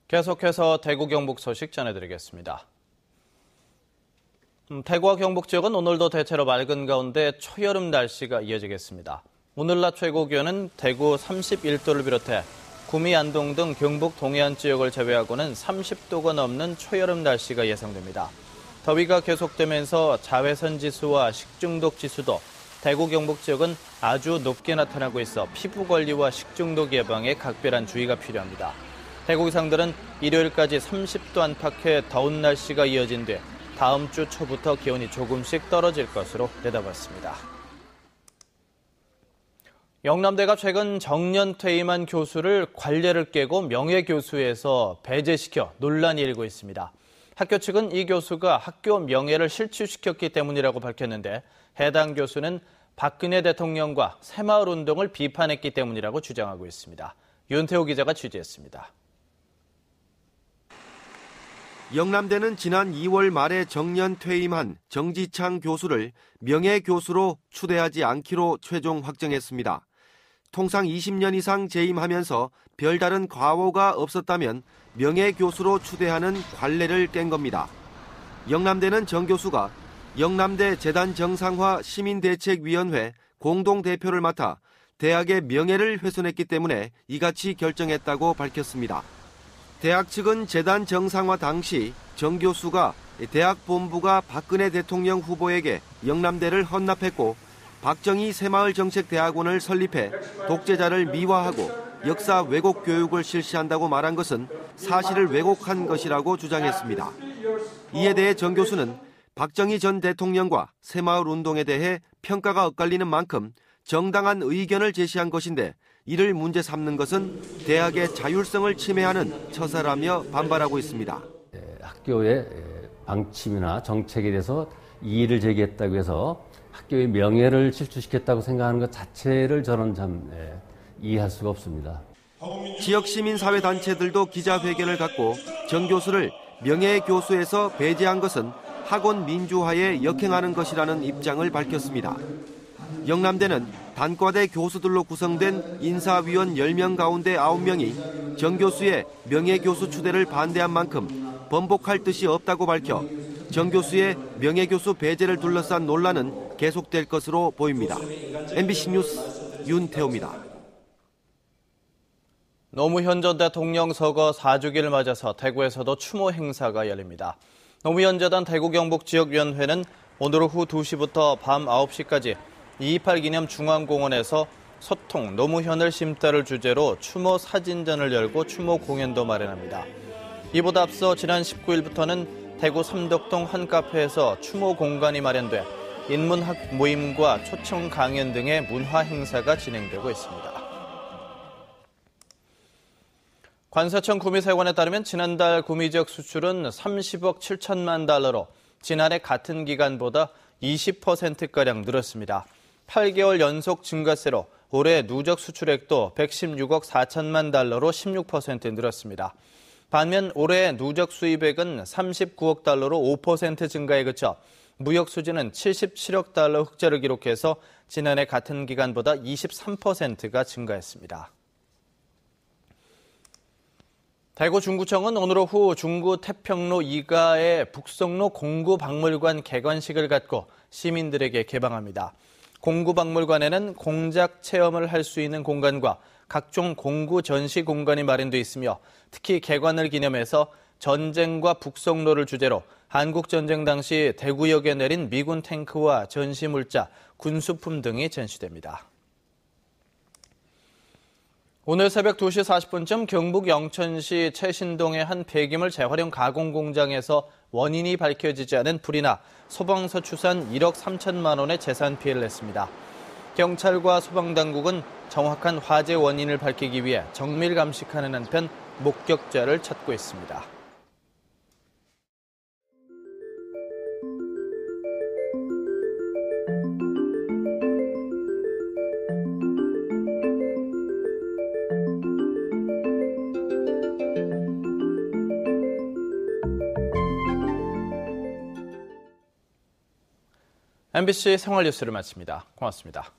계속해서 대구 경북 소식 전해드리겠습니다. 대구와 경북 지역은 오늘도 대체로 맑은 가운데 초여름 날씨가 이어지겠습니다. 오늘 낮 최고 기온은 대구 31도를 비롯해 구미, 안동 등 경북 동해안 지역을 제외하고는 30도가 넘는 초여름 날씨가 예상됩니다. 더위가 계속되면서 자외선 지수와 식중독 지수도 대구 경북 지역은 아주 높게 나타나고 있어 피부 관리와 식중독 예방에 각별한 주의가 필요합니다. 대구 기상들은 일요일까지 30도 안팎의 더운 날씨가 이어진 뒤 다음 주 초부터 기온이 조금씩 떨어질 것으로 내다봤습니다. 영남대가 최근 정년 퇴임한 교수를 관례를 깨고 명예교수에서 배제시켜 논란이 일고 있습니다. 학교 측은 이 교수가 학교 명예를 실추시켰기 때문이라고 밝혔는데 해당 교수는 박근혜 대통령과 새마을운동을 비판했기 때문이라고 주장하고 있습니다. 윤태호 기자가 취재했습니다. 영남대는 지난 2월 말에 정년 퇴임한 정지창 교수를 명예교수로 추대하지 않기로 최종 확정했습니다. 통상 20년 이상 재임하면서 별다른 과오가 없었다면 명예교수로 추대하는 관례를 깬 겁니다. 영남대는 정 교수가 영남대 재단 정상화 시민대책위원회 공동대표를 맡아 대학의 명예를 훼손했기 때문에 이같이 결정했다고 밝혔습니다. 대학 측은 재단 정상화 당시 정 교수가 대학 본부가 박근혜 대통령 후보에게 영남대를 헌납했고 박정희 새마을정책대학원을 설립해 독재자를 미화하고 역사 왜곡 교육을 실시한다고 말한 것은 사실을 왜곡한 것이라고 주장했습니다. 이에 대해 정 교수는 박정희 전 대통령과 새마을운동에 대해 평가가 엇갈리는 만큼 정당한 의견을 제시한 것인데 이를 문제 삼는 것은 대학의 자율성을 침해하는 처사라며 반발하고 있습니다. 학교의 방침이나 정책에 대해서 이의를 제기했다고 해서 학교의 명예를 실추시켰다고 생각하는 것 자체를 저는 참 이해할 수가 없습니다. 지역 시민사회단체들도 기자회견을 갖고 정 교수를 명예교수에서 배제한 것은 학원 민주화에 역행하는 것이라는 입장을 밝혔습니다. 영남대는 단과대 교수들로 구성된 인사위원 10명 가운데 9명이 정 교수의 명예교수 추대를 반대한 만큼 번복할 뜻이 없다고 밝혀 정 교수의 명예교수 배제를 둘러싼 논란은 계속될 것으로 보입니다. MBC 뉴스 윤태호입니다. 노무현 전 대통령 서거 4주기를 맞아서 대구에서도 추모 행사가 열립니다. 노무현 재단 대구 경북 지역위원회는 오늘 오후 2시부터 밤 9시까지 2.28 기념 중앙공원에서 소통, 노무현을 심다를 주제로 추모 사진전을 열고 추모 공연도 마련합니다. 이보다 앞서 지난 19일부터는 대구 삼덕동 한 카페에서 추모 공간이 마련돼 인문학 모임과 초청 강연 등의 문화 행사가 진행되고 있습니다. 관세청 구미세관에 따르면 지난달 구미 지역 수출은 30억 7천만 달러로 지난해 같은 기간보다 20%가량 늘었습니다. 8개월 연속 증가세로 올해 누적 수출액도 116억 4천만 달러로 16% 늘었습니다. 반면 올해 누적 수입액은 39억 달러로 5% 증가에 그쳐 무역 수지는 77억 달러 흑자를 기록해서 지난해 같은 기간보다 23%가 증가했습니다. 대구 중구청은 오늘 오후 중구 태평로 2가의 북성로 공구박물관 개관식을 갖고 시민들에게 개방합니다. 공구박물관에는 공작 체험을 할 수 있는 공간과 각종 공구 전시 공간이 마련돼 있으며 특히 개관을 기념해서 전쟁과 북성로를 주제로 한국전쟁 당시 대구역에 내린 미군 탱크와 전시물자, 군수품 등이 전시됩니다. 오늘 새벽 2시 40분쯤 경북 영천시 최신동의 한 폐기물 재활용 가공 공장에서 원인이 밝혀지지 않은 불이 나 소방서 추산 1억 3천만 원의 재산 피해를 냈습니다. 경찰과 소방당국은 정확한 화재 원인을 밝히기 위해 정밀 감식하는 한편 목격자를 찾고 있습니다. MBC 생활뉴스를 마칩니다. 고맙습니다.